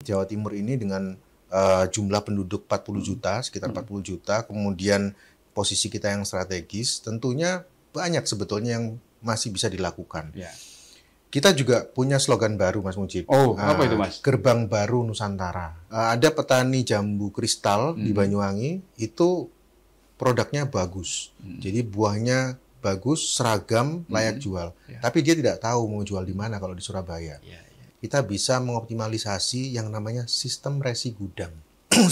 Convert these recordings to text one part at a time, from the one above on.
Jawa Timur ini dengan jumlah penduduk 40 juta, sekitar 40 juta, kemudian posisi kita yang strategis, tentunya banyak sebetulnya yang masih bisa dilakukan. Ya. Kita juga punya slogan baru, Mas Mujib. Oh, apa itu, Mas? Gerbang Baru Nusantara. Ada petani jambu kristal di Banyuwangi, itu produknya bagus. Jadi buahnya bagus, seragam, layak jual. Tapi dia tidak tahu mau jual di mana kalau di Surabaya. Kita bisa mengoptimalisasi yang namanya sistem resi gudang.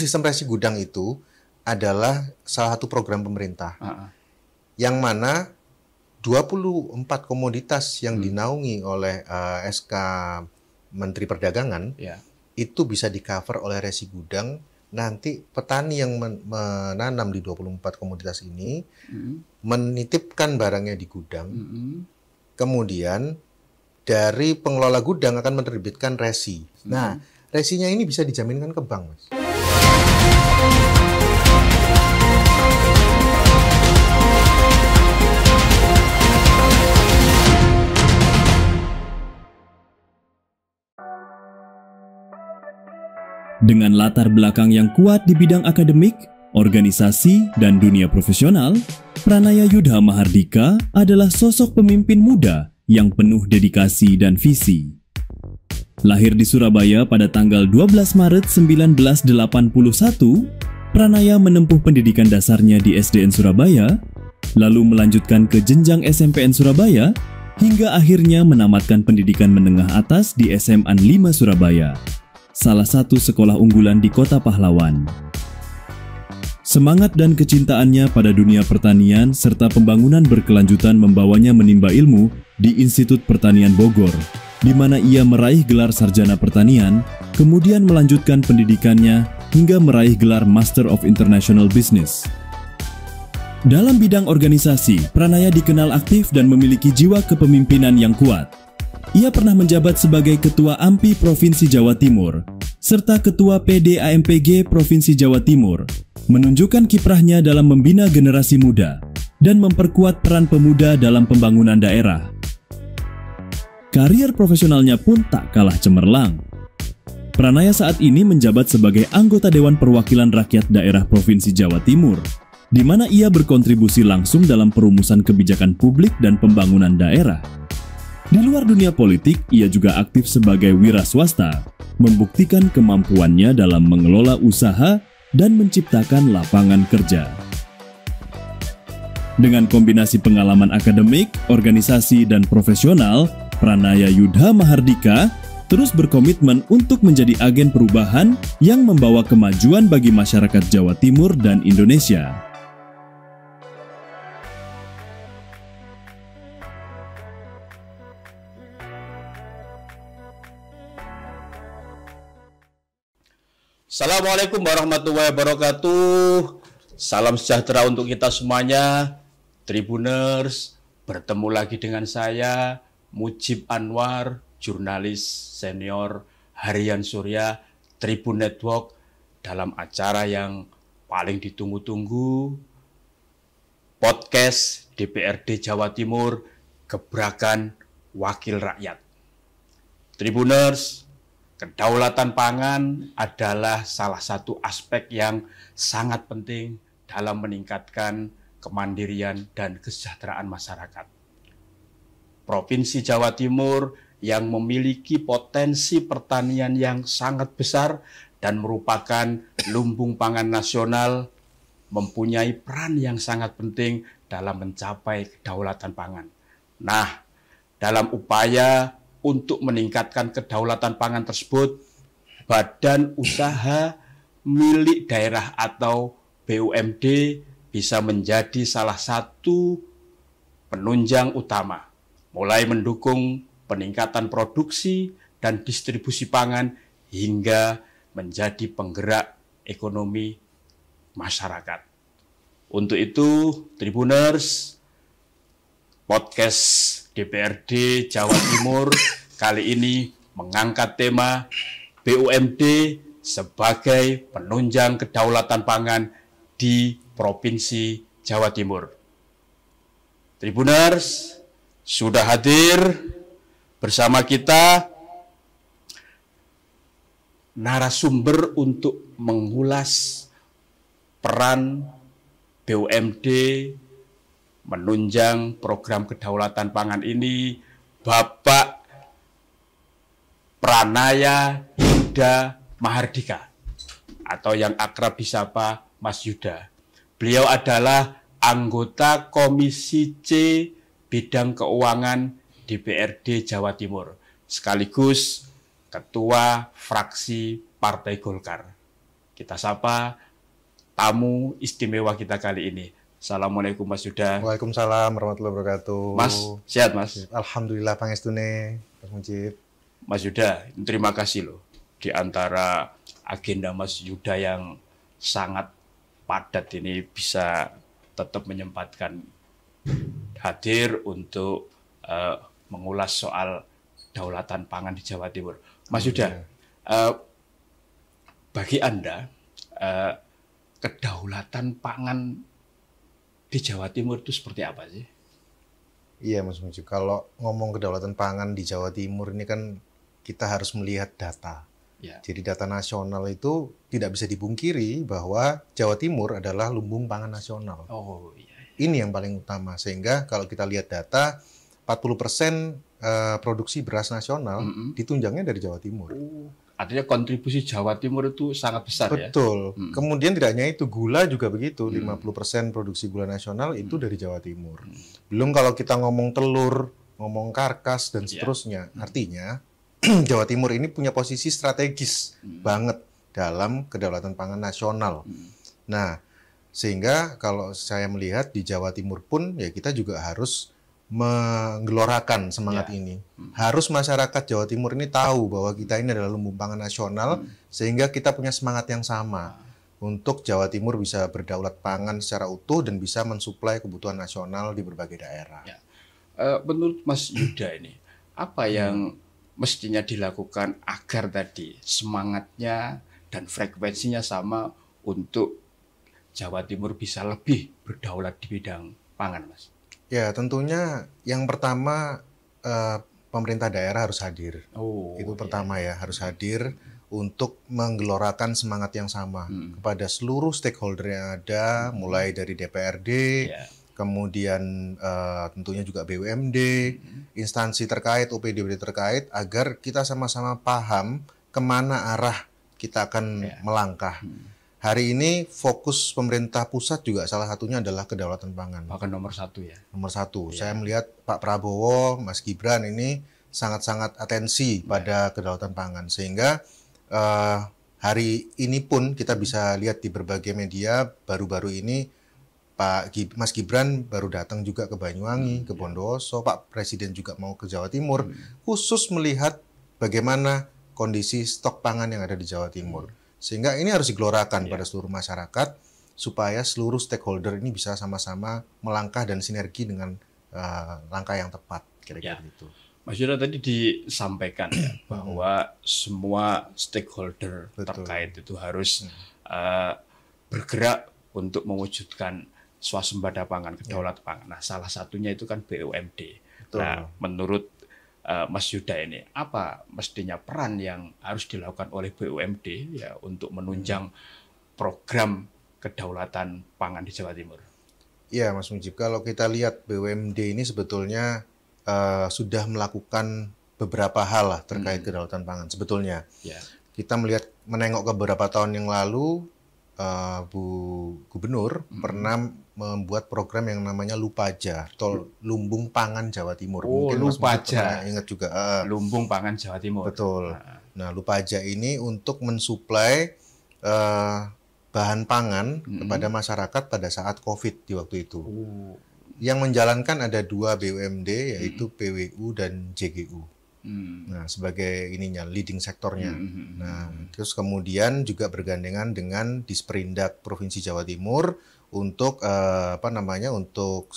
Sistem resi gudang itu adalah salah satu program pemerintah. Yang mana 24 komoditas yang dinaungi oleh SK Menteri Perdagangan itu bisa di-cover oleh resi gudang. Nanti petani yang menanam di 24 komoditas ini menitipkan barangnya di gudang. Kemudian dari pengelola gudang akan menerbitkan resi. Nah, resinya ini bisa dijaminkan ke bank, Mas. Dengan latar belakang yang kuat di bidang akademik, organisasi, dan dunia profesional, Pranaya Yudha Mahardika adalah sosok pemimpin muda yang penuh dedikasi dan visi. Lahir di Surabaya pada tanggal 12 Maret 1981, Pranaya menempuh pendidikan dasarnya di SDN Surabaya, lalu melanjutkan ke jenjang SMPN Surabaya, hingga akhirnya menamatkan pendidikan menengah atas di SMA 5 Surabaya, salah satu sekolah unggulan di Kota Pahlawan. Semangat dan kecintaannya pada dunia pertanian serta pembangunan berkelanjutan membawanya menimba ilmu di Institut Pertanian Bogor, di mana ia meraih gelar sarjana pertanian, kemudian melanjutkan pendidikannya hingga meraih gelar Master of International Business. Dalam bidang organisasi, Pranaya dikenal aktif dan memiliki jiwa kepemimpinan yang kuat. Ia pernah menjabat sebagai Ketua AMPI Provinsi Jawa Timur, serta Ketua PD AMPG Provinsi Jawa Timur, menunjukkan kiprahnya dalam membina generasi muda dan memperkuat peran pemuda dalam pembangunan daerah. Karier profesionalnya pun tak kalah cemerlang. Pranaya saat ini menjabat sebagai anggota Dewan Perwakilan Rakyat Daerah Provinsi Jawa Timur, di mana ia berkontribusi langsung dalam perumusan kebijakan publik dan pembangunan daerah. Di luar dunia politik, ia juga aktif sebagai wira swasta, membuktikan kemampuannya dalam mengelola usaha dan menciptakan lapangan kerja. Dengan kombinasi pengalaman akademik, organisasi, dan profesional, Pranaya Yudha Mahardika terus berkomitmen untuk menjadi agen perubahan yang membawa kemajuan bagi masyarakat Jawa Timur dan Indonesia. Assalamualaikum warahmatullahi wabarakatuh. Salam sejahtera untuk kita semuanya. Tribuners, bertemu lagi dengan saya, Mujib Anwar, jurnalis senior Harian Surya Tribun Network, dalam acara yang paling ditunggu-tunggu, podcast DPRD Jawa Timur, Gebrakan Wakil Rakyat. Tribuners, kedaulatan pangan adalah salah satu aspek yang sangat penting dalam meningkatkan kemandirian dan kesejahteraan masyarakat. Provinsi Jawa Timur yang memiliki potensi pertanian yang sangat besar dan merupakan lumbung pangan nasional mempunyai peran yang sangat penting dalam mencapai kedaulatan pangan. Nah, dalam upaya untuk meningkatkan kedaulatan pangan tersebut, badan usaha milik daerah atau BUMD bisa menjadi salah satu penunjang utama, mulai mendukung peningkatan produksi dan distribusi pangan hingga menjadi penggerak ekonomi masyarakat. Untuk itu, Tribuners, podcast DPRD Jawa Timur kali ini mengangkat tema BUMD sebagai penunjang kedaulatan pangan di Provinsi Jawa Timur. Tribuners, sudah hadir bersama kita narasumber untuk mengulas peran BUMD menunjang program kedaulatan pangan ini, Bapak Pranaya Yuda Mahardika, atau yang akrab disapa Mas Yuda. Beliau adalah anggota Komisi C Bidang Keuangan DPRD Jawa Timur, sekaligus Ketua Fraksi Partai Golkar. Kita sapa tamu istimewa kita kali ini. Assalamualaikum Mas Yuda. Waalaikumsalam warahmatullahi wabarakatuh. Mas, sehat Mas? Alhamdulillah pangestune, Mas Mujib. Mas Yuda, terima kasih loh. Di antara agenda Mas Yuda yang sangat padat ini bisa tetap menyempatkan hadir untuk mengulas soal kedaulatan pangan di Jawa Timur. Mas Yuda, bagi Anda kedaulatan pangan di Jawa Timur itu seperti apa sih? Iya Mas Mujib, kalau ngomong kedaulatan pangan di Jawa Timur ini kan kita harus melihat data. Ya. Jadi data nasional itu tidak bisa dipungkiri bahwa Jawa Timur adalah lumbung pangan nasional. Oh iya. Ini yang paling utama, sehingga kalau kita lihat data 40% produksi beras nasional ditunjangnya dari Jawa Timur. Artinya kontribusi Jawa Timur itu sangat besar. Betul. Ya? Kemudian tidak hanya itu, gula juga begitu. 50% produksi gula nasional itu dari Jawa Timur. Belum kalau kita ngomong telur, ngomong karkas, dan seterusnya. Artinya, Jawa Timur ini punya posisi strategis banget dalam kedaulatan pangan nasional. Nah, sehingga kalau saya melihat di Jawa Timur pun, ya kita juga harus menggelorakan semangat ini. Harus masyarakat Jawa Timur ini tahu bahwa kita ini adalah lumbung pangan nasional, sehingga kita punya semangat yang sama untuk Jawa Timur bisa berdaulat pangan secara utuh dan bisa mensuplai kebutuhan nasional di berbagai daerah. Ya. Menurut Mas Yuda ini, apa yang mestinya dilakukan agar tadi semangatnya dan frekuensinya sama untuk Jawa Timur bisa lebih berdaulat di bidang pangan, Mas? Ya, tentunya yang pertama pemerintah daerah harus hadir. Itu pertama ya, harus hadir untuk menggelorakan semangat yang sama kepada seluruh stakeholder yang ada, mulai dari DPRD, kemudian tentunya juga BUMD, instansi terkait, OPD terkait, agar kita sama-sama paham kemana arah kita akan melangkah. Hari ini fokus pemerintah pusat juga salah satunya adalah kedaulatan pangan. Bahkan nomor satu ya? Nomor satu. Saya melihat Pak Prabowo, Mas Gibran ini sangat-sangat atensi pada kedaulatan pangan. Sehingga hari ini pun kita bisa lihat di berbagai media, baru-baru ini Mas Gibran baru datang juga ke Banyuwangi, ke Bondowoso, Pak Presiden juga mau ke Jawa Timur, khusus melihat bagaimana kondisi stok pangan yang ada di Jawa Timur. Sehingga ini harus digelorakan pada seluruh masyarakat, supaya seluruh stakeholder ini bisa sama-sama melangkah dan sinergi dengan langkah yang tepat, kira-kira gitu. Mas Yuda tadi disampaikan ya, bahwa semua stakeholder terkait itu harus bergerak untuk mewujudkan swasembada pangan, kedaulatan pangan. Nah, salah satunya itu kan BUMD. Nah, menurut Mas Yuda ini, apa mestinya peran yang harus dilakukan oleh BUMD ya untuk menunjang program kedaulatan pangan di Jawa Timur? Iya, Mas Mujib. Kalau kita lihat BUMD ini sebetulnya sudah melakukan beberapa hal lah terkait kedaulatan pangan. Sebetulnya kita menengok ke beberapa tahun yang lalu, Bu Gubernur pernah membuat program yang namanya Lupaja atau Lumbung Pangan Jawa Timur. Mungkin Lupaja. Ingat juga. Lumbung Pangan Jawa Timur. Betul. Nah, Lupaja ini untuk mensuplai bahan pangan kepada masyarakat pada saat COVID di waktu itu. Yang menjalankan ada 2 BUMD, yaitu PWU dan JGU. Nah, sebagai leading sektornya. Nah, terus kemudian juga bergandengan dengan Disperindak Provinsi Jawa Timur untuk untuk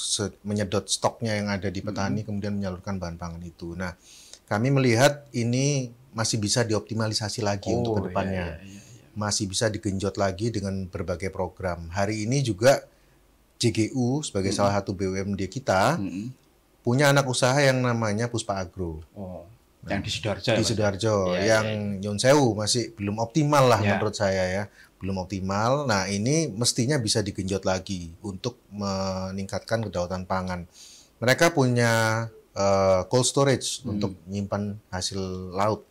menyedot stoknya yang ada di petani, kemudian menyalurkan bahan pangan itu. Nah, kami melihat ini masih bisa dioptimalisasi lagi untuk kedepannya. Masih bisa digenjot lagi dengan berbagai program. Hari ini juga JGU sebagai salah satu BUMD kita punya anak usaha yang namanya Puspa Agro. Yang di Sidoarjo di Sidoarjo, yang Nyun Sewu masih belum optimal lah menurut saya ya, belum optimal. Nah ini mestinya bisa digenjot lagi untuk meningkatkan kedaulatan pangan. Mereka punya cold storage untuk menyimpan hasil laut,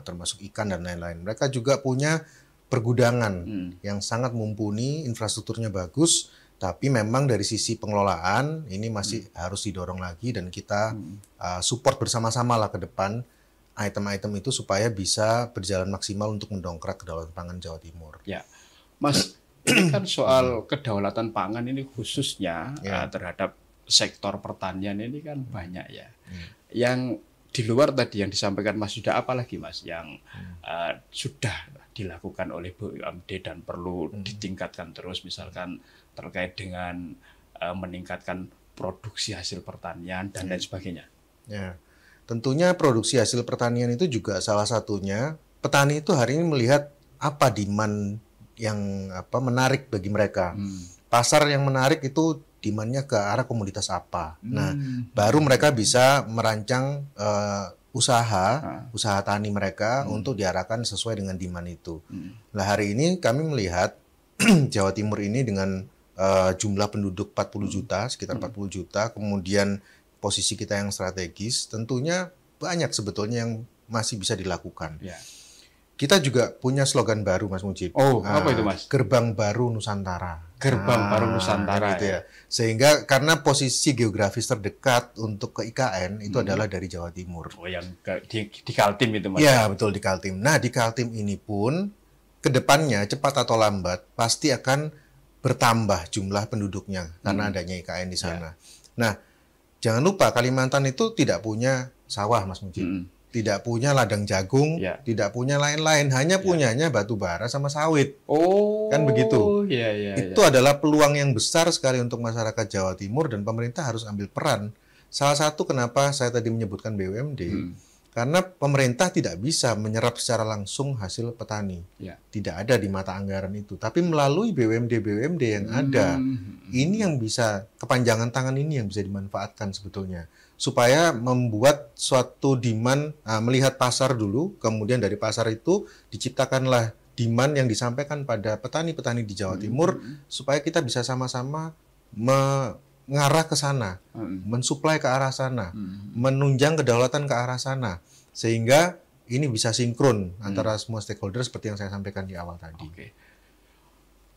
termasuk ikan dan lain-lain. Mereka juga punya pergudangan yang sangat mumpuni, infrastrukturnya bagus. Tapi memang dari sisi pengelolaan ini masih harus didorong lagi dan kita support bersama-sama lah ke depan item-item itu supaya bisa berjalan maksimal untuk mendongkrak kedaulatan pangan Jawa Timur. Ya, Mas, ini kan soal kedaulatan pangan ini khususnya terhadap sektor pertanian ini kan banyak ya. Yang di luar tadi yang disampaikan Mas Yuda, apalagi Mas yang sudah dilakukan oleh BUMD dan perlu ditingkatkan terus, misalkan terkait dengan meningkatkan produksi hasil pertanian dan lain sebagainya. Ya, tentunya produksi hasil pertanian itu juga salah satunya. Petani itu hari ini melihat apa demand yang menarik bagi mereka. Pasar yang menarik itu demand-nya ke arah komoditas apa. Nah, baru mereka bisa merancang usaha tani mereka untuk diarahkan sesuai dengan demand itu. Nah, hari ini kami melihat Jawa Timur ini dengan jumlah penduduk 40 juta, sekitar 40 juta, kemudian posisi kita yang strategis, tentunya banyak sebetulnya yang masih bisa dilakukan. Ya. Kita juga punya slogan baru, Mas Mujib. Apa itu, Mas? Gerbang Baru Nusantara. Gerbang Baru Nusantara. Gitu ya. Sehingga karena posisi geografis terdekat untuk ke IKN itu adalah dari Jawa Timur. Oh, yang di Kaltim itu, Mas? Ya, betul, di Kaltim. Nah, di Kaltim ini pun kedepannya cepat atau lambat pasti akan bertambah jumlah penduduknya karena adanya IKN di sana. Nah, jangan lupa Kalimantan itu tidak punya sawah, Mas Mujib. Tidak punya ladang jagung, tidak punya lain-lain, hanya punyanya batu bara sama sawit. Kan begitu. Itu adalah peluang yang besar sekali untuk masyarakat Jawa Timur dan pemerintah harus ambil peran. Salah satu kenapa saya tadi menyebutkan BUMD, karena pemerintah tidak bisa menyerap secara langsung hasil petani. Tidak ada di mata anggaran itu. Tapi melalui BUMD-BUMD yang ada, ini yang bisa, kepanjangan tangan ini yang bisa dimanfaatkan sebetulnya. Supaya membuat suatu demand, melihat pasar dulu, kemudian dari pasar itu diciptakanlah demand yang disampaikan pada petani-petani di Jawa Timur, supaya kita bisa sama-sama mengarah ke sana, mensuplai ke arah sana, menunjang kedaulatan ke arah sana, sehingga ini bisa sinkron antara semua stakeholder seperti yang saya sampaikan di awal tadi.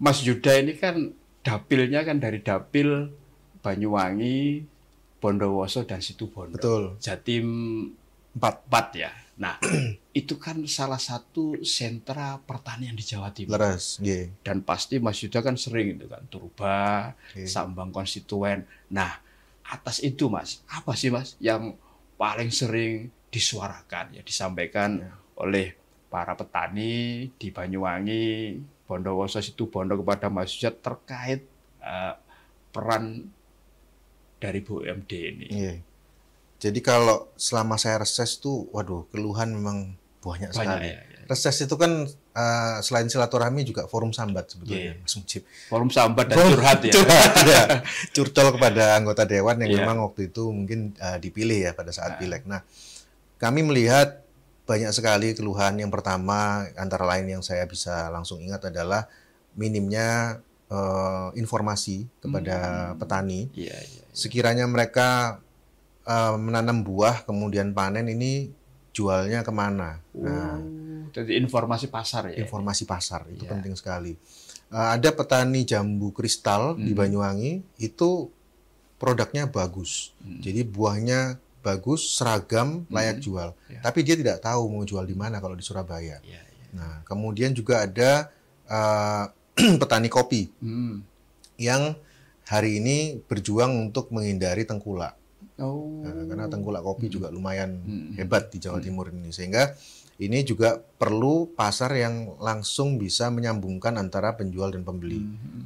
Mas Yuda ini kan dapilnya kan dari dapil Banyuwangi, Bondowoso dan Situbondo. Betul. Jatim 44 ya. Nah, itu kan salah satu sentra pertanian di Jawa Timur. Leres, Dan pasti Mas Yuda kan sering itu kan Turba, Sambang Konstituen. Nah, atas itu Mas, apa sih Mas yang paling sering disuarakan ya, disampaikan oleh para petani di Banyuwangi, Bondowoso, Situbondo kepada Mas Yuda terkait peran dari BUMD ini. Jadi kalau selama saya reses tuh, waduh, keluhan memang banyak sekali. Reses itu kan selain silaturahmi juga forum sambat sebetulnya, Mas Mujib. Forum sambat dan curhat ya. Curcol kepada anggota dewan yang memang waktu itu mungkin dipilih ya pada saat pileg. Nah, kami melihat banyak sekali keluhan. Yang pertama antara lain yang saya bisa langsung ingat adalah minimnya informasi kepada petani. Sekiranya mereka menanam buah kemudian panen, ini jualnya kemana? Nah, jadi informasi pasar ya. Informasi pasar itu penting sekali. Ada petani jambu kristal di Banyuwangi, itu produknya bagus. Jadi buahnya bagus, seragam, layak jual. Tapi dia tidak tahu mau jual di mana kalau di Surabaya. Nah, kemudian juga ada petani kopi yang hari ini berjuang untuk menghindari tengkulak. Karena tengkulak kopi juga lumayan hebat di Jawa Timur ini, sehingga ini juga perlu pasar yang langsung bisa menyambungkan antara penjual dan pembeli.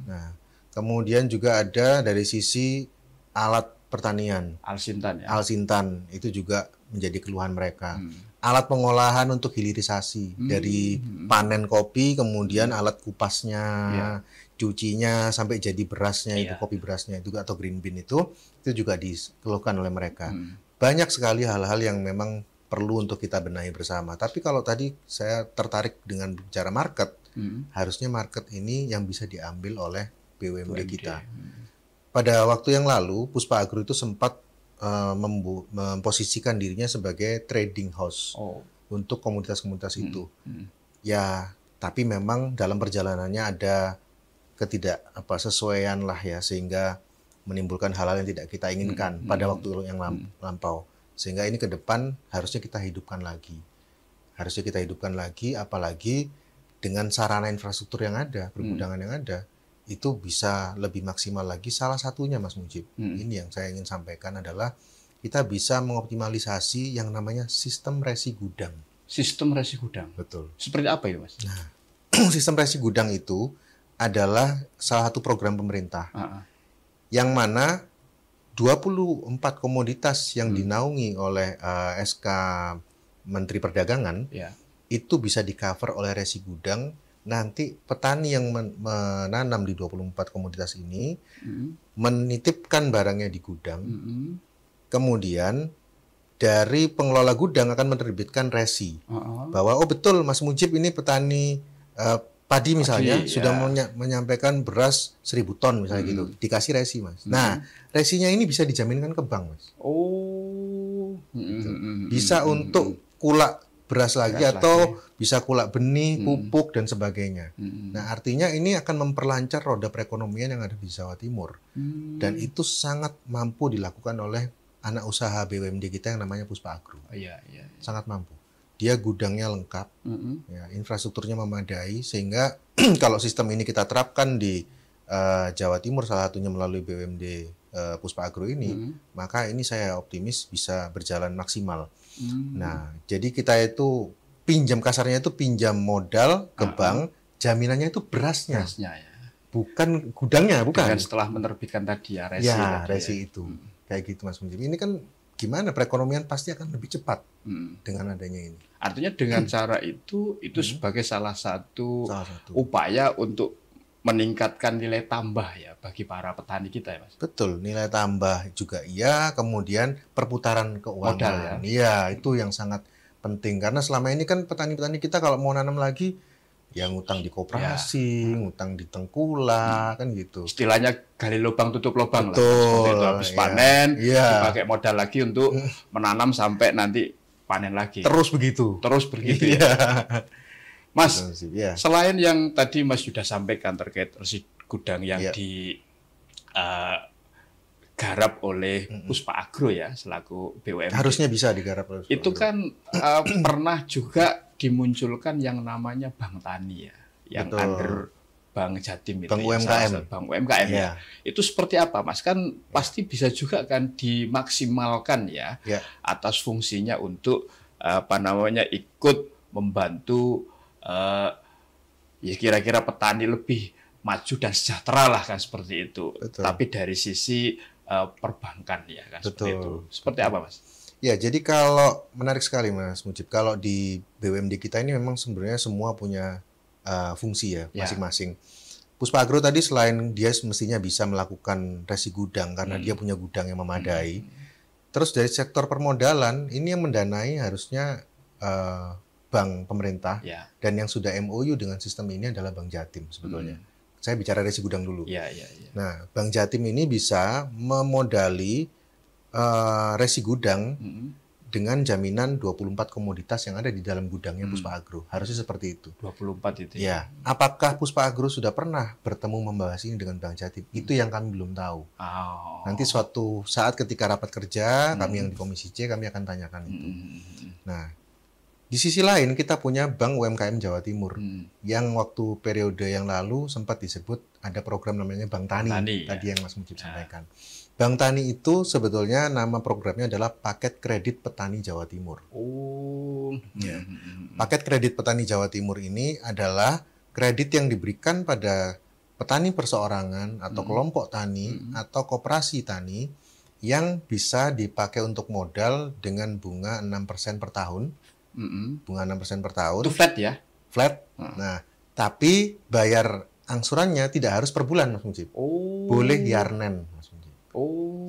Nah, kemudian juga ada dari sisi alat pertanian, Alsintan itu juga menjadi keluhan mereka. Alat pengolahan untuk hilirisasi dari panen kopi, kemudian alat kupasnya, cucinya sampai jadi berasnya itu, kopi berasnya itu atau green bean itu juga dikeluhkan oleh mereka. Banyak sekali hal-hal yang memang perlu untuk kita benahi bersama. Tapi kalau tadi saya tertarik dengan bicara market, harusnya market ini yang bisa diambil oleh BUMD kita. Pada waktu yang lalu, Puspa Agro itu sempat memposisikan dirinya sebagai trading house untuk komunitas-komunitas itu. Ya, tapi memang dalam perjalanannya ada ketidaksesuaian lah ya, sehingga menimbulkan hal-hal yang tidak kita inginkan pada waktu yang lampau. Sehingga ini ke depan harusnya kita hidupkan lagi. Apalagi dengan sarana infrastruktur yang ada, pergudangan yang ada, itu bisa lebih maksimal lagi. Salah satunya, Mas Mujib, ini yang saya ingin sampaikan adalah kita bisa mengoptimalisasi yang namanya sistem resi gudang. Sistem resi gudang? Betul. Seperti apa itu, Mas? Nah, sistem resi gudang itu adalah salah satu program pemerintah. Yang mana 24 komoditas yang dinaungi oleh SK Menteri Perdagangan itu bisa di-cover oleh resi gudang. Nanti petani yang menanam di 24 komoditas ini menitipkan barangnya di gudang. Kemudian dari pengelola gudang akan menerbitkan resi bahwa oh betul Mas Mujib ini petani padi misalnya sudah menyampaikan beras 1.000 ton misalnya gitu, dikasih resi, Mas. Nah, resinya ini bisa dijaminkan ke bank, Mas. Gitu. Bisa untuk kulak beras lagi atau bisa kulak benih, pupuk dan sebagainya. Nah, artinya ini akan memperlancar roda perekonomian yang ada di Jawa Timur. Dan itu sangat mampu dilakukan oleh anak usaha BUMD kita yang namanya Puspa Agro. Sangat mampu. Dia gudangnya lengkap, ya, infrastrukturnya memadai, sehingga kalau sistem ini kita terapkan di Jawa Timur, salah satunya melalui BUMD Puspa Agro ini, maka ini saya optimis bisa berjalan maksimal. Nah, jadi kita itu kasarnya itu pinjam modal ke bank, jaminannya itu berasnya ya. Bukan gudangnya, bukan. Dengan setelah menerbitkan tadi ya resi. Ya, resi itu. Kayak gitu, Mas Mujib. Ini kan gimana perekonomian pasti akan lebih cepat dengan adanya ini. Artinya dengan cara itu sebagai salah satu upaya untuk meningkatkan nilai tambah ya bagi para petani kita ya, Mas. Betul, nilai tambah juga iya, kemudian perputaran keuangan. Modal ya. Iya, itu yang sangat penting karena selama ini kan petani-petani kita kalau mau nanam lagi ya ngutang di koperasi, ngutang di tengkulak, kan gitu. Istilahnya gali lubang tutup lubang. Betul, lah. Seperti itu habis panen, dipakai modal lagi untuk menanam sampai nanti panen lagi. Terus begitu. Ya. Mas, selain yang tadi Mas sudah sampaikan terkait resi gudang yang digarap oleh Puspa Agro ya selaku BUMD. Harusnya bisa digarap oleh Puspa Agro. Itu kan pernah juga dimunculkan yang namanya Bank Tani ya, yang under Bank Jatim itu. Bank UMKM. Bank UMKM ya. Itu seperti apa, Mas? Kan pasti bisa juga kan dimaksimalkan ya atas fungsinya untuk ikut membantu ya kira-kira petani lebih maju dan sejahtera lah kan seperti itu. Betul. Tapi dari sisi perbankan ya kan seperti itu. Seperti apa, Mas? Ya, jadi kalau menarik sekali Mas Mujib, kalau di BUMD kita ini memang sebenarnya semua punya fungsi ya masing-masing. Puspa Agro tadi selain dia mestinya bisa melakukan resi gudang karena dia punya gudang yang memadai. Terus dari sektor permodalan ini yang mendanai harusnya bank pemerintah dan yang sudah MOU dengan sistem ini adalah Bank Jatim sebetulnya. Saya bicara resi gudang dulu. Nah, Bank Jatim ini bisa memodali resi gudang dengan jaminan 24 komoditas yang ada di dalam gudangnya Puspa Agro. Harusnya seperti itu. 24 itu ya. Apakah Puspa Agro sudah pernah bertemu membahas ini dengan Bank Jatim? Itu yang kami belum tahu. Nanti suatu saat ketika rapat kerja, kami yang di Komisi C, kami akan tanyakan itu. Nah, di sisi lain kita punya Bank UMKM Jawa Timur yang waktu periode yang lalu sempat disebut ada program namanya Bank Tani tadi yang Mas Mujib sampaikan. Bank Tani itu sebetulnya nama programnya adalah Paket Kredit Petani Jawa Timur. Paket Kredit Petani Jawa Timur ini adalah kredit yang diberikan pada petani perseorangan atau kelompok tani atau koperasi tani yang bisa dipakai untuk modal dengan bunga 6% per tahun. Bunga 6% per tahun. Itu flat ya? Flat. Nah, tapi bayar angsurannya tidak harus per bulan, Mas Mujib. Boleh yarnen, Mas Mujib.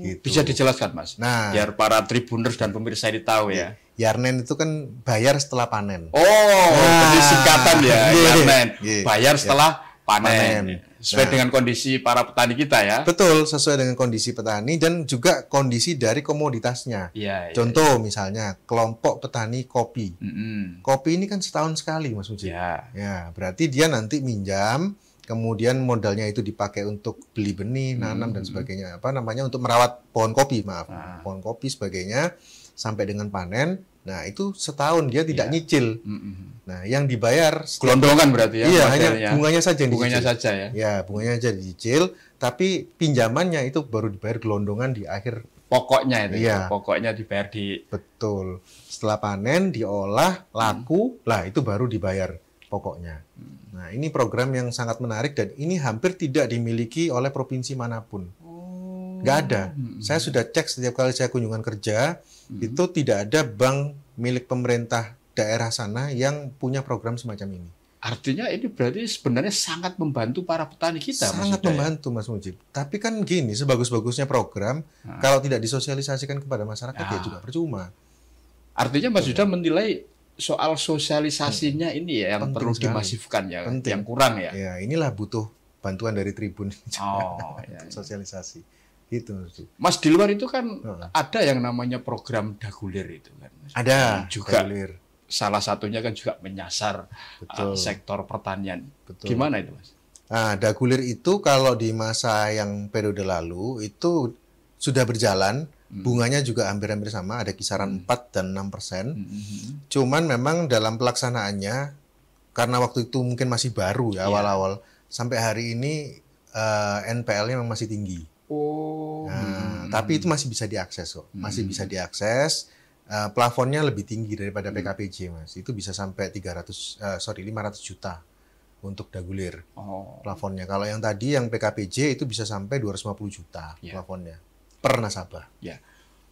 Gitu. Bisa dijelaskan, Mas? Nah, biar para tribuners dan pemirsa ini tahu ya. Yarnen itu kan bayar setelah panen. Jadi singkatan ya, Yarnen. Bayar setelah panen. Sesuai dengan kondisi para petani kita ya. Betul, sesuai dengan kondisi petani dan juga kondisi dari komoditasnya. Contoh misalnya kelompok petani kopi. Kopi ini kan setahun sekali, Mas Mujib. Ya, berarti dia nanti minjam, kemudian modalnya itu dipakai untuk beli benih, nanam dan sebagainya. Untuk merawat pohon kopi, pohon kopi sebagainya sampai dengan panen. Nah, itu setahun dia tidak nyicil. Nah, yang dibayar gelondongan berarti ya. Iya, hanya bunganya saja yang bunganya saja ya. Ya, bunganya aja dicicil, tapi pinjamannya itu baru dibayar gelondongan di akhir pokoknya itu. Iya. Pokoknya dibayar di betul. Setelah panen diolah, laku, lah itu baru dibayar pokoknya. Nah, ini program yang sangat menarik dan ini hampir tidak dimiliki oleh provinsi manapun. Nggak ada. Saya sudah cek setiap kali saya kunjungan kerja, itu tidak ada bank milik pemerintah daerah sana yang punya program semacam ini. Artinya ini berarti sebenarnya sangat membantu para petani kita. Sangat membantu, Mas Mujib. Tapi kan gini, sebagus-bagusnya program, kalau tidak disosialisasikan kepada masyarakat ya juga percuma. Artinya Mas Yuda menilai soal sosialisasinya ini ya yang perlu dimasifkan ya, yang kurang ya. Ya, inilah butuh bantuan dari Tribun sosialisasi. Gitu. Mas, di luar itu kan ada yang namanya program Dagulir itu kan. Ada juga Dagulir. Salah satunya kan juga menyasar sektor pertanian. Betul. Gimana itu, Mas? Nah, Dagulir itu kalau di masa yang periode lalu itu sudah berjalan, bunganya juga hampir-hampir sama, ada kisaran 4 dan 6%. Cuman memang dalam pelaksanaannya karena waktu itu mungkin masih baru ya awal-awal, sampai hari ini NPL-nya memang masih tinggi. Tapi itu masih bisa diakses kok, masih bisa diakses. Plafonnya lebih tinggi daripada PKPJ, Mas. Itu bisa sampai 500 juta untuk Dagulir plafonnya. Kalau yang tadi yang PKPJ itu bisa sampai 250 juta plafonnya per nasabah. Ya,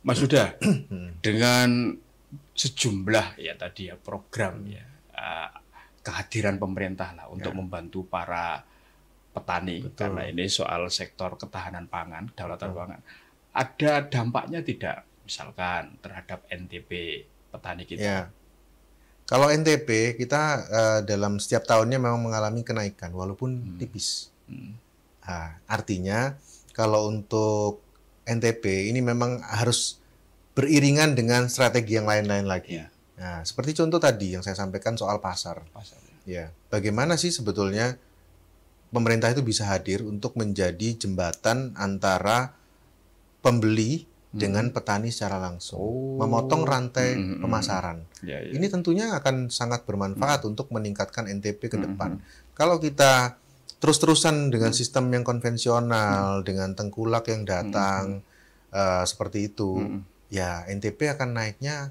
Mas Yuda, dengan sejumlah ya tadi ya program kehadiran pemerintah lah untuk membantu para petani. Karena ini soal sektor ketahanan pangan, kedaulatan pangan. Ada dampaknya tidak, misalkan terhadap NTP petani kita? Ya. Kalau NTP kita dalam setiap tahunnya memang mengalami kenaikan walaupun tipis. Artinya kalau untuk NTP ini memang harus beriringan dengan strategi yang lain-lain lagi. Nah, seperti contoh tadi yang saya sampaikan soal pasar. Ya, bagaimana sih sebetulnya pemerintah itu bisa hadir untuk menjadi jembatan antara pembeli dengan petani secara langsung, memotong rantai pemasaran. Ini tentunya akan sangat bermanfaat untuk meningkatkan NTP ke depan. Kalau kita terus-terusan dengan sistem yang konvensional, dengan tengkulak yang datang seperti itu, ya NTP akan naiknya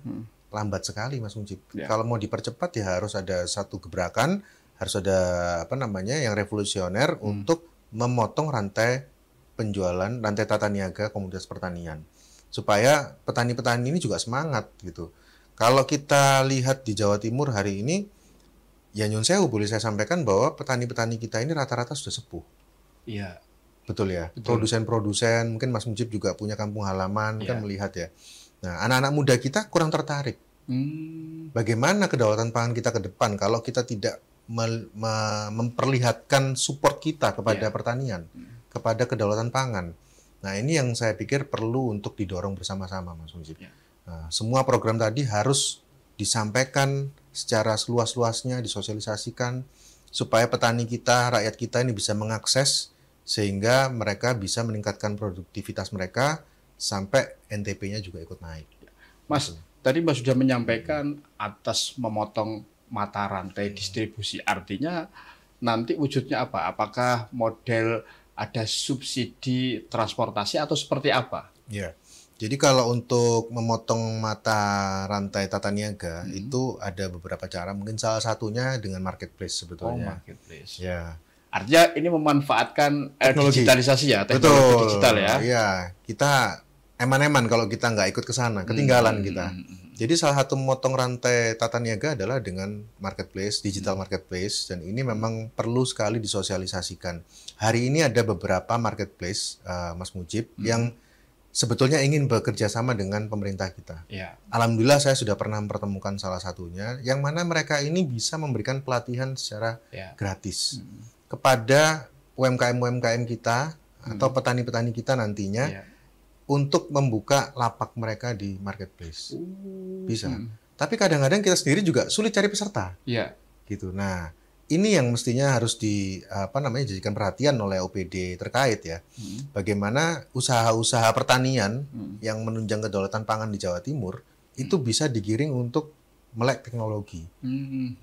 lambat sekali, Mas Mujib. Kalau mau dipercepat ya harus ada satu gebrakan, harus ada yang revolusioner untuk memotong rantai penjualan, rantai tata niaga komoditas pertanian, supaya petani-petani ini juga semangat gitu. Kalau kita lihat di Jawa Timur hari ini, ya nyun sewu boleh saya sampaikan bahwa petani-petani kita ini rata-rata sudah sepuh. Iya. Betul ya. Produsen-produsen, mungkin Mas Mujib juga punya kampung halaman kan melihat ya. Nah, anak-anak muda kita kurang tertarik. Bagaimana kedaulatan pangan kita ke depan kalau kita tidak memperlihatkan support kita kepada pertanian, kepada kedaulatan pangan. Nah, ini yang saya pikir perlu untuk didorong bersama-sama, Mas Mujib. Nah, semua program tadi harus disampaikan secara seluas-luasnya, disosialisasikan, supaya petani kita, rakyat kita ini bisa mengakses, sehingga mereka bisa meningkatkan produktivitas mereka, sampai NTP-nya juga ikut naik. Mas, tadi Mas sudah menyampaikan atas memotong mata rantai distribusi, artinya nanti wujudnya apa? Apakah model ada subsidi transportasi atau seperti apa? Ya, jadi kalau untuk memotong mata rantai tata niaga itu ada beberapa cara. Mungkin salah satunya dengan marketplace sebetulnya. Marketplace. Ya. Artinya ini memanfaatkan digitalisasi ya, teknologi digital ya. Iya, kita eman-eman kalau kita nggak ikut ke sana, ketinggalan kita. Jadi salah satu memotong rantai tata niaga adalah dengan marketplace, digital marketplace, dan ini memang perlu sekali disosialisasikan. Hari ini ada beberapa marketplace, Mas Mujib, yang sebetulnya ingin bekerja sama dengan pemerintah kita. Ya. Alhamdulillah saya sudah pernah mempertemukan salah satunya, yang mana mereka ini bisa memberikan pelatihan secara gratis kepada UMKM kita atau petani-petani kita nantinya untuk membuka lapak mereka di marketplace. Bisa. Tapi kadang-kadang kita sendiri juga sulit cari peserta. Gitu. Nah, ini yang mestinya harus dijadikan perhatian oleh OPD terkait ya. Bagaimana usaha-usaha pertanian yang menunjang kedaulatan pangan di Jawa Timur itu bisa digiring untuk melek teknologi,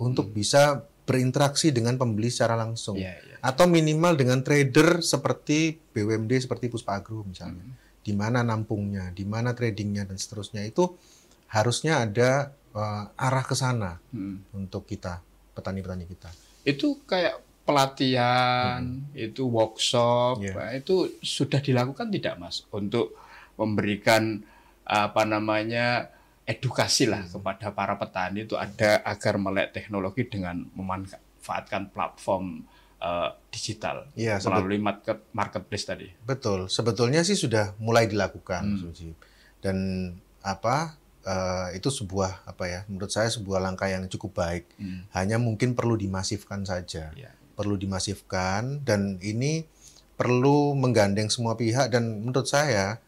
untuk bisa berinteraksi dengan pembeli secara langsung, atau minimal dengan trader seperti BUMD, seperti Puspa Agro misalnya, di mana nampungnya, di mana tradingnya dan seterusnya. Itu harusnya ada arah ke sana untuk kita, petani-petani kita. Itu kayak pelatihan, itu workshop, itu sudah dilakukan tidak, Mas, untuk memberikan edukasi lah kepada para petani itu ada agar melek teknologi dengan memanfaatkan platform digital melalui marketplace tadi. Betul, sebetulnya sih sudah mulai dilakukan, dan itu sebuah menurut saya sebuah langkah yang cukup baik. Hanya mungkin perlu dimasifkan saja, perlu dimasifkan, dan ini perlu menggandeng semua pihak. Dan menurut saya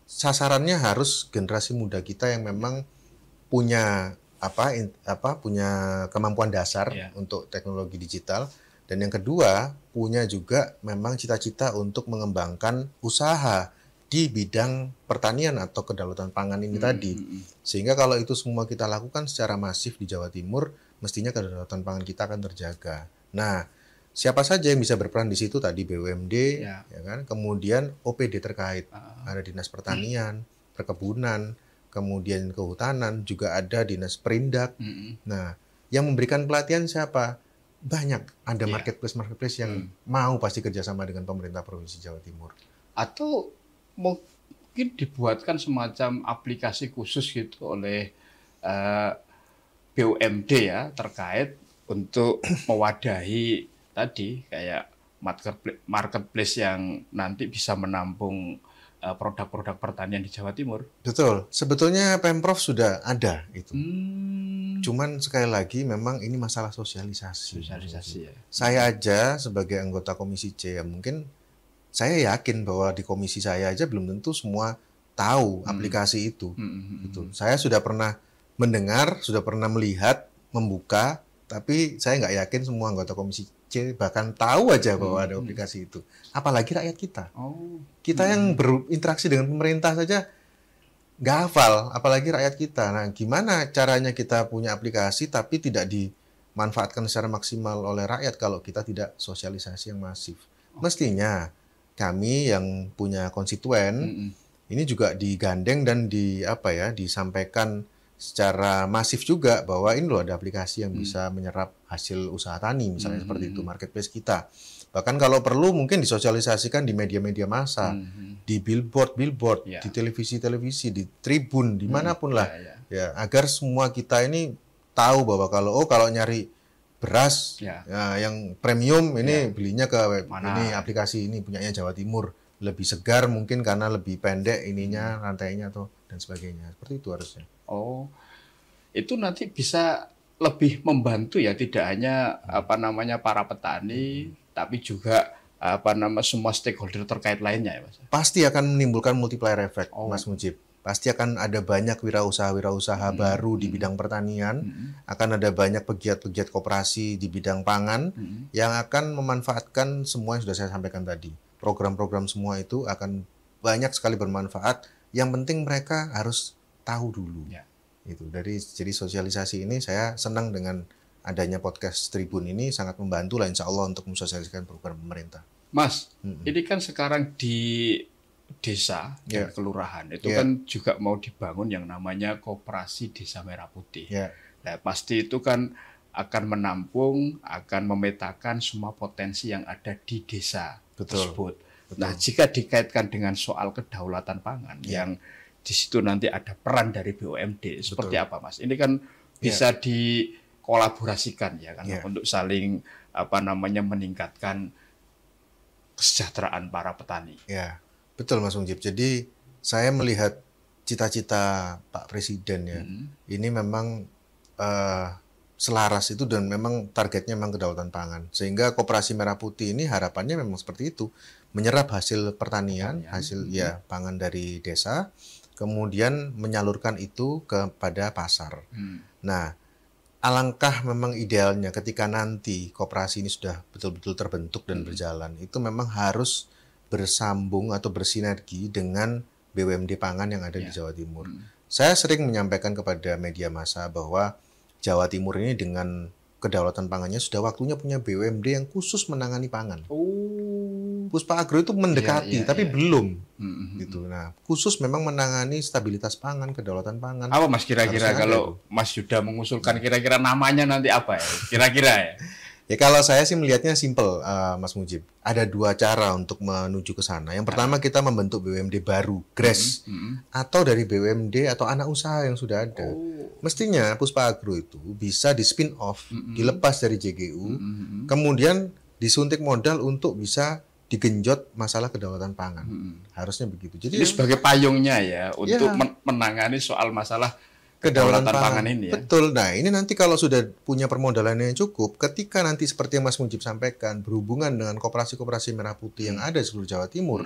sasarannya harus generasi muda kita yang memang punya punya kemampuan dasar untuk teknologi digital, dan yang kedua punya juga memang cita-cita untuk mengembangkan usaha di bidang pertanian atau kedaulatan pangan ini tadi. Sehingga kalau itu semua kita lakukan secara masif di Jawa Timur, mestinya kedaulatan pangan kita akan terjaga. Nah, siapa saja yang bisa berperan di situ tadi BUMD, ya kan? Kemudian OPD terkait, ada Dinas Pertanian, Perkebunan, kemudian Kehutanan, juga ada Dinas Perindak. Nah, yang memberikan pelatihan siapa? Banyak, ada marketplace yang mau pasti kerjasama dengan pemerintah Provinsi Jawa Timur. Atau mungkin dibuatkan semacam aplikasi khusus gitu oleh BUMD ya terkait untuk mewadahi tadi kayak marketplace yang nanti bisa menampung produk-produk pertanian di Jawa Timur. Betul, sebetulnya Pemprov sudah ada itu. Cuman sekali lagi memang ini masalah sosialisasi. Ya. Saya aja sebagai anggota Komisi C ya mungkin saya yakin bahwa di komisi saya aja belum tentu semua tahu aplikasi itu. Gitu. Saya sudah pernah mendengar, sudah pernah melihat, membuka, tapi saya nggak yakin semua anggota Komisi C bahkan tahu aja bahwa ada aplikasi itu. Apalagi rakyat kita. Kita yang berinteraksi dengan pemerintah saja nggak hafal, apalagi rakyat kita. Nah, gimana caranya kita punya aplikasi tapi tidak dimanfaatkan secara maksimal oleh rakyat kalau kita tidak sosialisasi yang masif? Mestinya kami yang punya konstituen ini juga digandeng dan disampaikan secara masif juga bahwa ini loh ada aplikasi yang bisa menyerap hasil usaha tani misalnya seperti itu marketplace kita. Bahkan kalau perlu mungkin disosialisasikan di media-media massa, di billboard, di televisi, di tribun, dimanapun lah, ya agar semua kita ini tahu bahwa kalau nyari beras yang premium ini belinya ke ini aplikasi ini punyanya Jawa Timur, lebih segar mungkin karena lebih pendek ininya rantainya atau dan sebagainya, seperti itu harusnya. Itu nanti bisa lebih membantu ya, tidak hanya para petani tapi juga semua stakeholder terkait lainnya ya, Mas. Pasti akan menimbulkan multiplier effect, Mas Mujib. Pasti akan ada banyak wirausaha baru di bidang pertanian, akan ada banyak pegiat-pegiat koperasi di bidang pangan yang akan memanfaatkan semua yang sudah saya sampaikan tadi. Program-program semua itu akan banyak sekali bermanfaat. Yang penting mereka harus tahu dulu. Jadi sosialisasi ini saya senang dengan adanya podcast Tribun ini, sangat membantu lah insya Allah untuk mensosialisasikan program pemerintah. Mas, ini kan sekarang di desa dan kelurahan itu kan juga mau dibangun yang namanya Koperasi Desa Merah Putih. Nah, pasti itu kan akan menampung, akan memetakan semua potensi yang ada di desa tersebut. Nah, jika dikaitkan dengan soal kedaulatan pangan yang di situ nanti ada peran dari BUMD, seperti apa, Mas? Ini kan bisa dikolaborasikan ya kan untuk saling meningkatkan kesejahteraan para petani. Betul Mas Mujib. Jadi saya melihat cita-cita Pak Presiden ya, ini memang selaras itu dan memang targetnya memang kedaulatan pangan. Sehingga Koperasi Merah Putih ini harapannya memang seperti itu, menyerap hasil pertanian, hasil ya pangan dari desa, kemudian menyalurkan itu kepada pasar. Nah, alangkah memang idealnya ketika nanti koperasi ini sudah betul-betul terbentuk dan berjalan, itu memang harus bersambung atau bersinergi dengan BUMD pangan yang ada di Jawa Timur. Saya sering menyampaikan kepada media massa bahwa Jawa Timur ini dengan kedaulatan pangannya sudah waktunya punya BUMD yang khusus menangani pangan. Puspa Agro itu mendekati, tapi belum. Gitu. Nah, khusus memang menangani stabilitas pangan, kedaulatan pangan. Apa Mas kira-kira kalau Mas Yuda mengusulkan kira-kira namanya nanti apa ya? Kira-kira ya? Ya kalau saya sih melihatnya simple, Mas Mujib. Ada dua cara untuk menuju ke sana. Yang pertama kita membentuk BUMD baru, GRES, atau dari BUMD atau anak usaha yang sudah ada. Mestinya Puspa Agro itu bisa di spin off, dilepas dari JGU, kemudian disuntik modal untuk bisa digenjot masalah kedaulatan pangan. Harusnya begitu. Jadi ini sebagai payungnya ya untuk menangani soal masalah kedaulatan pangan ini ya. Betul. Nah, ini nanti kalau sudah punya permodalan yang cukup, ketika nanti seperti yang Mas Mujib sampaikan, berhubungan dengan koperasi-koperasi merah putih yang ada di seluruh Jawa Timur,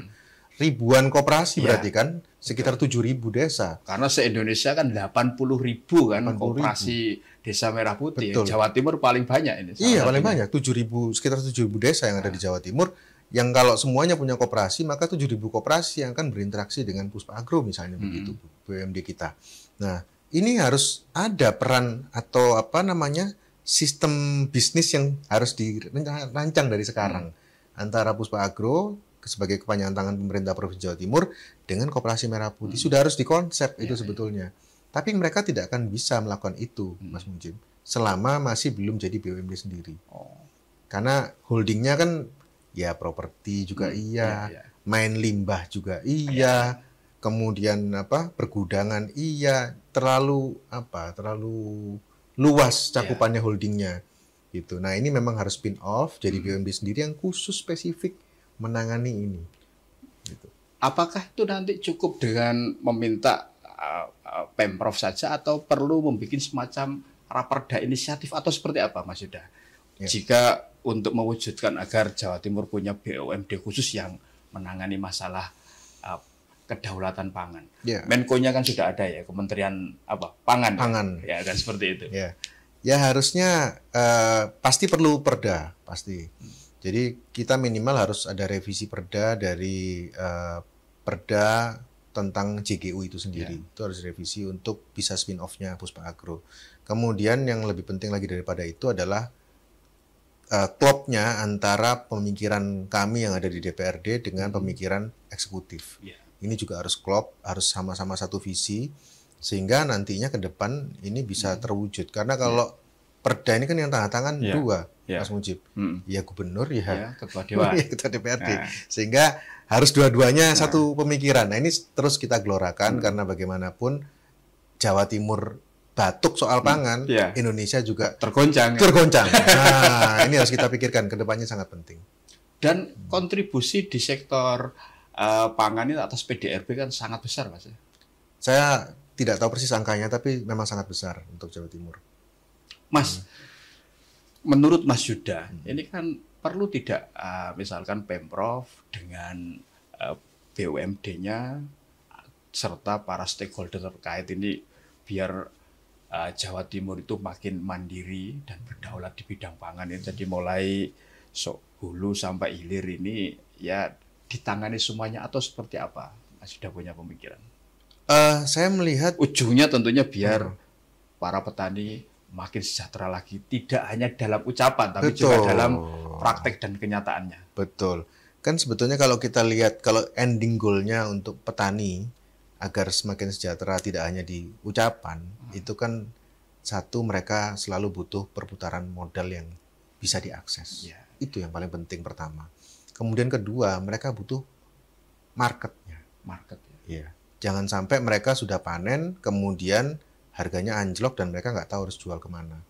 ribuan koperasi berarti kan, sekitar 7.000 desa. Karena se-Indonesia kan 80.000 kan koperasi desa merah putih. Betul. Jawa Timur paling banyak ini. Iya, paling banyak. 7.000, sekitar 7.000 desa yang ada di Jawa Timur. Yang kalau semuanya punya koperasi, maka 7.000 koperasi yang akan berinteraksi dengan Puspa Agro misalnya begitu, BUMD kita. Nah, ini harus ada peran atau sistem bisnis yang harus dirancang dari sekarang antara Puspa Agro sebagai kepanjangan tangan pemerintah Provinsi Jawa Timur dengan Koperasi Merah Putih. Sudah harus dikonsep itu sebetulnya. Tapi mereka tidak akan bisa melakukan itu, Mas Mujib, selama masih belum jadi BUMD sendiri. Karena holdingnya kan ya properti juga main limbah juga kemudian pergudangan terlalu luas cakupannya holdingnya gitu. Nah, ini memang harus spin off jadi BUMD sendiri yang khusus spesifik menangani ini gitu. Apakah itu nanti cukup dengan meminta Pemprov saja atau perlu membuat semacam raperda inisiatif atau seperti apa Mas Yuda? Jika untuk mewujudkan agar Jawa Timur punya BUMD khusus yang menangani masalah kedaulatan pangan. Menko-nya kan sudah ada ya, Kementerian Pangan. Ya kan seperti itu. Ya harusnya pasti perlu perda, pasti. Jadi kita minimal harus ada revisi perda dari perda tentang JGU itu sendiri. Itu harus revisi untuk bisa spin off-nya Puspa Agro. Kemudian yang lebih penting lagi daripada itu adalah klopnya antara pemikiran kami yang ada di DPRD dengan pemikiran eksekutif. Ini juga harus klop, harus sama-sama satu visi, sehingga nantinya ke depan ini bisa terwujud. Karena kalau perda ini kan yang tanda tangan dua, Mas Mujib. Ya gubernur, ketua dewan. Ketua DPRD. Sehingga harus dua-duanya satu pemikiran. Nah, ini terus kita gelorakan karena bagaimanapun Jawa Timur batuk soal pangan, Indonesia juga tergoncang. Nah, ini harus kita pikirkan ke depannya sangat penting. Dan kontribusi di sektor pangan ini atas PDRB kan sangat besar, Mas. Saya tidak tahu persis angkanya, tapi memang sangat besar untuk Jawa Timur. Mas, menurut Mas Yuda, ini kan perlu tidak misalkan Pemprov dengan BUMD-nya serta para stakeholder terkait ini biar Jawa Timur itu makin mandiri dan berdaulat di bidang pangan ini. Jadi mulai hulu sampai hilir ini ya ditangani semuanya atau seperti apa? Mas sudah punya pemikiran? Saya melihat ujungnya tentunya biar para petani makin sejahtera lagi, tidak hanya dalam ucapan tapi juga dalam praktek dan kenyataannya. Betul. Kan sebetulnya kalau kita lihat kalau ending goal-nya untuk petani agar semakin sejahtera tidak hanya di ucapan, itu kan satu mereka selalu butuh perputaran modal yang bisa diakses. Itu yang paling penting pertama. Kemudian kedua, mereka butuh marketnya. Jangan sampai mereka sudah panen, kemudian harganya anjlok dan mereka nggak tahu harus jual kemana.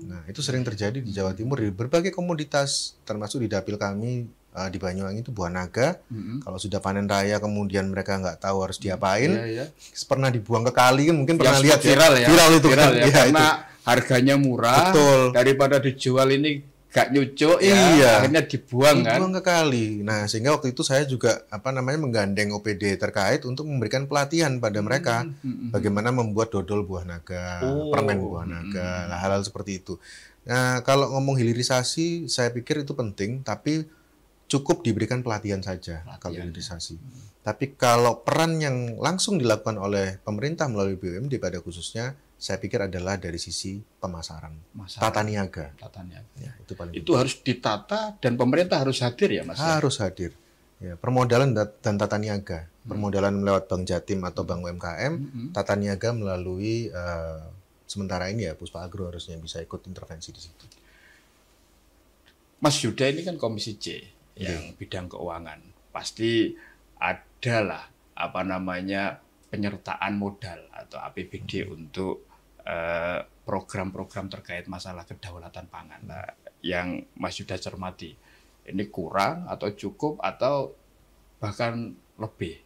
Nah, itu sering terjadi di Jawa Timur di berbagai komoditas, termasuk di dapil kami di Banyuwangi itu buah naga. Kalau sudah panen raya kemudian mereka nggak tahu harus diapain. Pernah dibuang ke kali kan mungkin pernah lihat viral ya. Viral itu viral kan. ya, karena harganya murah. Betul. Daripada dijual ini gak nyucuk akhirnya dibuang ke kali. Nah, sehingga waktu itu saya juga menggandeng OPD terkait untuk memberikan pelatihan pada mereka bagaimana membuat dodol buah naga, permen buah naga, hal-hal seperti itu. Nah, kalau ngomong hilirisasi saya pikir itu penting, tapi cukup diberikan pelatihan saja kalau hilirisasi. Tapi kalau peran yang langsung dilakukan oleh pemerintah melalui BUMD pada khususnya, saya pikir adalah dari sisi pemasaran, tata niaga. Ya, itu paling itu harus ditata dan pemerintah harus hadir ya Mas? Harus hadir. Ya, permodalan dan tata niaga. Permodalan lewat Bank Jatim atau Bank UMKM, tata niaga melalui sementara ini ya Puspa Agro harusnya bisa ikut intervensi di situ. Mas Yuda ini kan Komisi C yang bidang keuangan. Pasti adalah penyertaan modal atau APBD untuk program-program terkait masalah kedaulatan pangan. Nah, yang Mas Yuda cermati, ini kurang atau cukup atau bahkan lebih?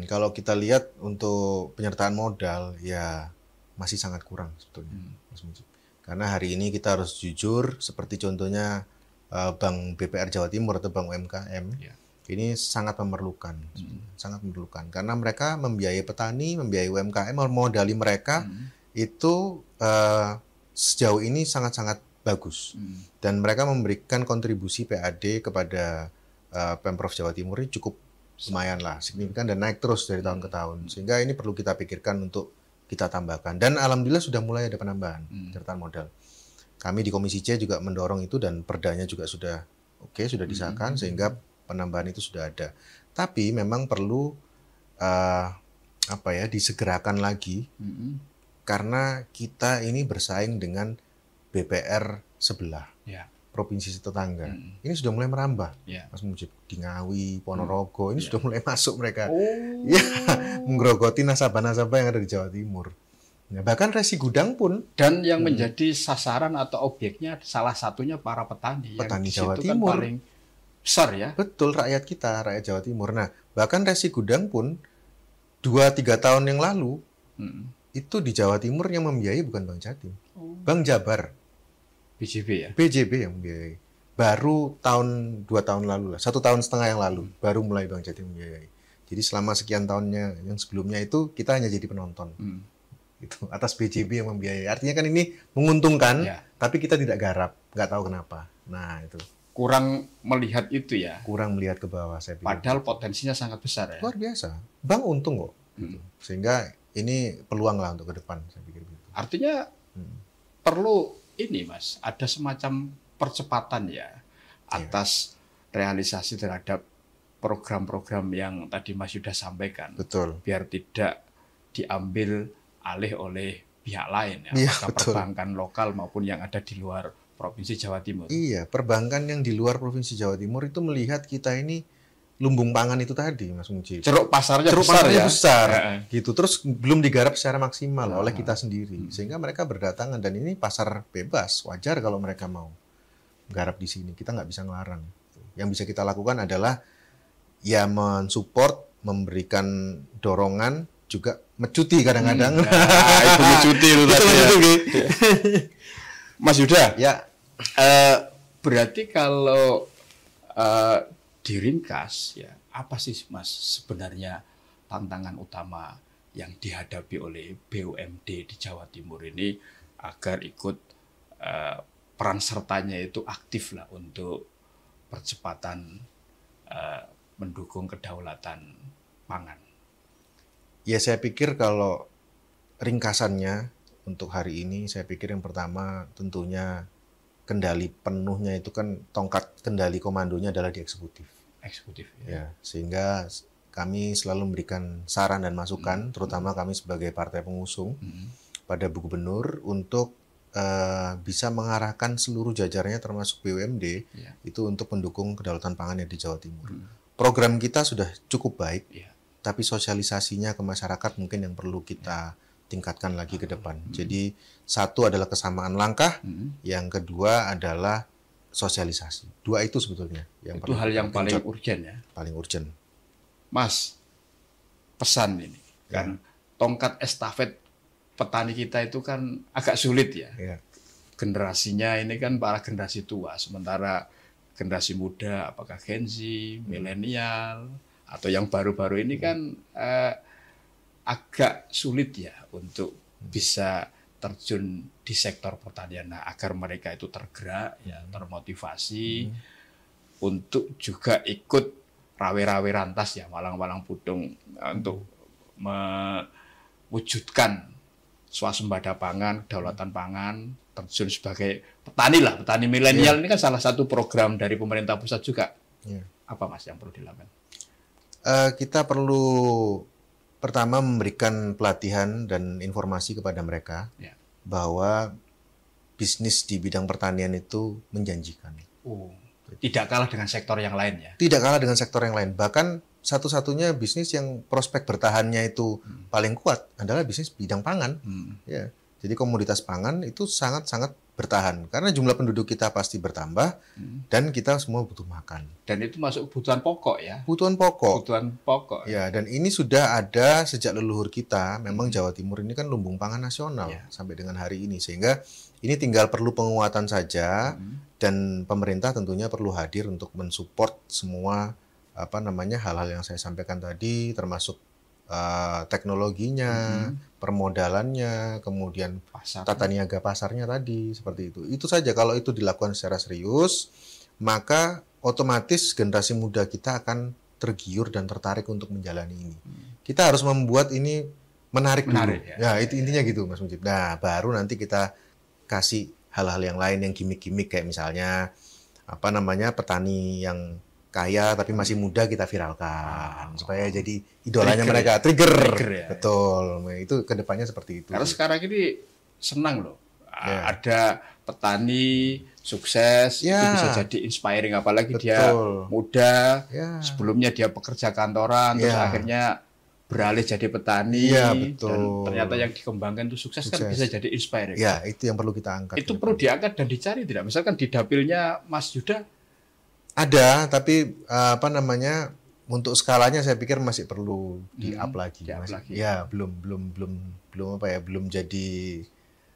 Kalau kita lihat untuk penyertaan modal ya masih sangat kurang sebetulnya, Mas Mujib. Karena hari ini kita harus jujur, seperti contohnya Bank BPR Jawa Timur atau Bank UMKM, ini sangat memerlukan, karena mereka membiayai petani, membiayai UMKM, memodali mereka itu sejauh ini sangat-sangat bagus, dan mereka memberikan kontribusi PAD kepada Pemprov Jawa Timur ini cukup lumayan lah, signifikan dan naik terus dari tahun ke tahun, sehingga ini perlu kita pikirkan untuk kita tambahkan, dan alhamdulillah sudah mulai ada penambahan penyertaan modal. Kami di Komisi C juga mendorong itu dan perdanya juga sudah sudah disahkan sehingga penambahan itu sudah ada. Tapi memang perlu disegerakan lagi karena kita ini bersaing dengan BPR sebelah, provinsi tetangga. Ini sudah mulai merambah, Mas Mujib, di Ngawi, Ponorogo, ini sudah mulai masuk mereka, menggerogoti nasabah-nasabah yang ada di Jawa Timur. Nah, bahkan resi gudang pun, dan yang menjadi sasaran atau objeknya salah satunya para petani Jawa Timur kan paling besar ya. Betul, rakyat kita, rakyat Jawa Timur. Nah, bahkan resi gudang pun 2-3 tahun yang lalu itu di Jawa Timur yang membiayai bukan Bank Jatim, Bank Jabar, BJB ya. BJB yang membiayai. Baru 2 tahun lalu lah, 1,5 tahun yang lalu baru mulai Bank Jatim membiayai. Jadi selama sekian tahunnya yang sebelumnya itu kita hanya jadi penonton. Itu atas BJB yang membiayai. Artinya kan ini menguntungkan, tapi kita tidak garap, nggak tahu kenapa. Nah, itu. Kurang melihat itu ya. Kurang melihat ke bawah, saya pikir. Padahal potensinya sangat besar ya. Luar biasa. Bank untung kok. Sehingga ini peluang lah untuk ke depan, saya pikir begitu. Artinya perlu ini Mas, ada semacam percepatan ya atas realisasi terhadap program-program yang tadi Mas Yuda sampaikan. Betul. Biar tidak diambil alih oleh pihak lain ya, apakah perbankan lokal maupun yang ada di luar Provinsi Jawa Timur. Iya, perbankan yang di luar Provinsi Jawa Timur itu melihat kita ini lumbung pangan itu tadi, Mas Mujib. Ceruk pasarnya besar, gitu. Terus belum digarap secara maksimal oleh kita sendiri, sehingga mereka berdatangan, dan ini pasar bebas, wajar kalau mereka mau garap di sini. Kita nggak bisa ngelarang. Yang bisa kita lakukan adalah ya mensupport, memberikan dorongan, juga mecuti kadang-kadang. Itu mecuti itu tadi ya. Mas Yuda, berarti kalau diringkas ya, apa sih Mas sebenarnya tantangan utama yang dihadapi oleh BUMD di Jawa Timur ini agar ikut peran sertanya itu aktif lah untuk percepatan mendukung kedaulatan pangan? Ya, saya pikir kalau ringkasannya untuk hari ini, saya pikir yang pertama tentunya kendali penuhnya itu kan tongkat kendali komandonya adalah di eksekutif. Ya, sehingga kami selalu memberikan saran dan masukan, terutama kami sebagai partai pengusung pada Bu Gubernur untuk bisa mengarahkan seluruh jajarannya termasuk BUMD itu untuk mendukung kedaulatan pangan di Jawa Timur. Program kita sudah cukup baik. Tapi sosialisasinya ke masyarakat mungkin yang perlu kita tingkatkan lagi ke depan. Jadi satu adalah kesamaan langkah, yang kedua adalah sosialisasi. Dua itu sebetulnya yang itu hal yang paling genjot, urgen ya. paling urgent. Mas, pesan ini kan tongkat estafet petani kita itu kan agak sulit ya. Ya. Generasinya ini kan para generasi tua, sementara generasi muda apakah Gen Z, milenial atau yang baru-baru ini kan agak sulit ya untuk bisa terjun di sektor pertanian. Nah, agar mereka itu tergerak ya, termotivasi untuk juga ikut rawe-rawe rantas ya, walang-walang pudung untuk mewujudkan swasembada pangan, kedaulatan pangan, terjun sebagai petani lah, petani milenial ini kan salah satu program dari pemerintah pusat juga. Apa Mas yang perlu dilakukan? Kita perlu pertama memberikan pelatihan dan informasi kepada mereka bahwa bisnis di bidang pertanian itu menjanjikan. Tidak kalah dengan sektor yang lain ya? Tidak kalah dengan sektor yang lain. Bahkan satu-satunya bisnis yang prospek bertahannya itu paling kuat adalah bisnis bidang pangan. Ya. Jadi komoditas pangan itu sangat-sangat bertahan karena jumlah penduduk kita pasti bertambah dan kita semua butuh makan. Dan itu masuk kebutuhan pokok ya? Kebutuhan pokok. Kebutuhan pokok. Ya, dan ini sudah ada sejak leluhur kita. Memang Jawa Timur ini kan lumbung pangan nasional sampai dengan hari ini, sehingga ini tinggal perlu penguatan saja dan pemerintah tentunya perlu hadir untuk mensupport semua hal-hal yang saya sampaikan tadi, termasuk teknologinya, permodalannya, kemudian tata niaga pasarnya tadi, seperti itu. Itu saja, kalau itu dilakukan secara serius, maka otomatis generasi muda kita akan tergiur dan tertarik untuk menjalani ini. Kita harus membuat ini menarik dulu. Ya, itu intinya gitu, Mas Mujib. Nah, baru nanti kita kasih hal-hal yang lain yang gimmick-gimmick, kayak misalnya petani yang kaya tapi masih muda kita viralkan supaya jadi idolanya mereka, trigger ya. Betul. Nah, itu kedepannya seperti itu. Karena sekarang ini senang loh, ada petani sukses itu bisa jadi inspiring, apalagi dia muda, sebelumnya dia pekerja kantoran terus akhirnya beralih jadi petani, dan ternyata yang dikembangkan itu sukses. Kan bisa jadi inspiring. Ya, itu yang perlu kita angkat. Itu perlu diangkat dan dicari tidak? Misalkan di dapilnya Mas Yuda ada, tapi untuk skalanya saya pikir masih perlu di-up lagi. Ya, belum jadi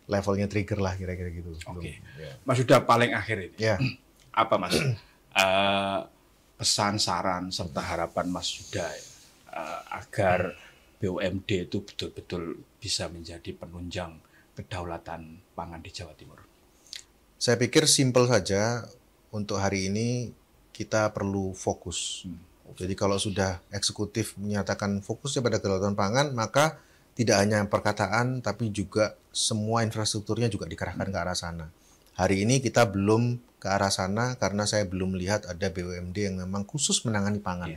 levelnya trigger lah kira-kira gitu. Oke. Mas Yuda, paling akhir ini. Apa Mas? Pesan, saran serta harapan Mas Yuda agar BUMD itu betul-betul bisa menjadi penunjang kedaulatan pangan di Jawa Timur. Saya pikir simpel saja, untuk hari ini kita perlu fokus. Jadi kalau sudah eksekutif menyatakan fokusnya pada kedaulatan pangan, maka tidak hanya perkataan, tapi juga semua infrastrukturnya juga dikerahkan ke arah sana. Hari ini kita belum ke arah sana karena saya belum melihat ada BUMD yang memang khusus menangani pangan.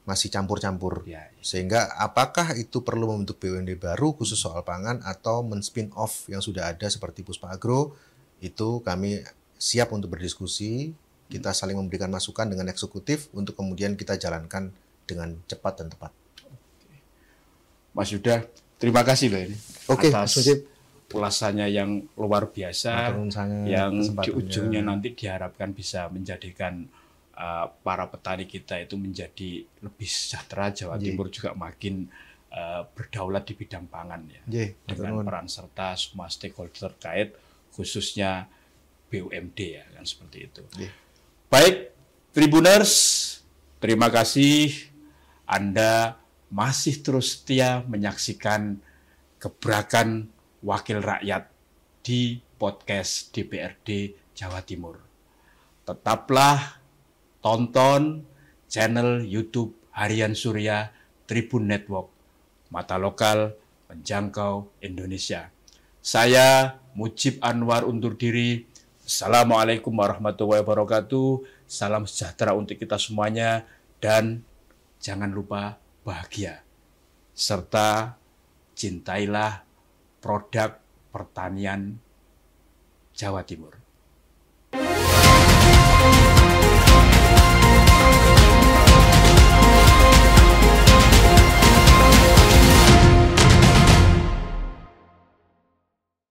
Masih campur-campur. Sehingga apakah itu perlu membentuk BUMD baru khusus soal pangan atau men-spin off yang sudah ada seperti Puspa Agro, itu kami siap untuk berdiskusi. Kita saling memberikan masukan dengan eksekutif untuk kemudian kita jalankan dengan cepat dan tepat. Mas Yuda, terima kasih loh ini atas ulasannya yang luar biasa, yang di ujungnya nanti diharapkan bisa menjadikan para petani kita itu menjadi lebih sejahtera, Jawa Timur juga makin berdaulat di bidang pangan ya, dengan peran serta semua stakeholder terkait, khususnya BUMD ya, kan seperti itu. Baik, Tribuners, terima kasih Anda masih terus setia menyaksikan gebrakan wakil rakyat di podcast DPRD Jawa Timur. Tetaplah tonton channel YouTube Harian Surya Tribun Network, mata lokal menjangkau Indonesia. Saya Mujib Anwar undur diri. Assalamualaikum warahmatullahi wabarakatuh. Salam sejahtera untuk kita semuanya dan jangan lupa bahagia. Serta cintailah produk pertanian Jawa Timur.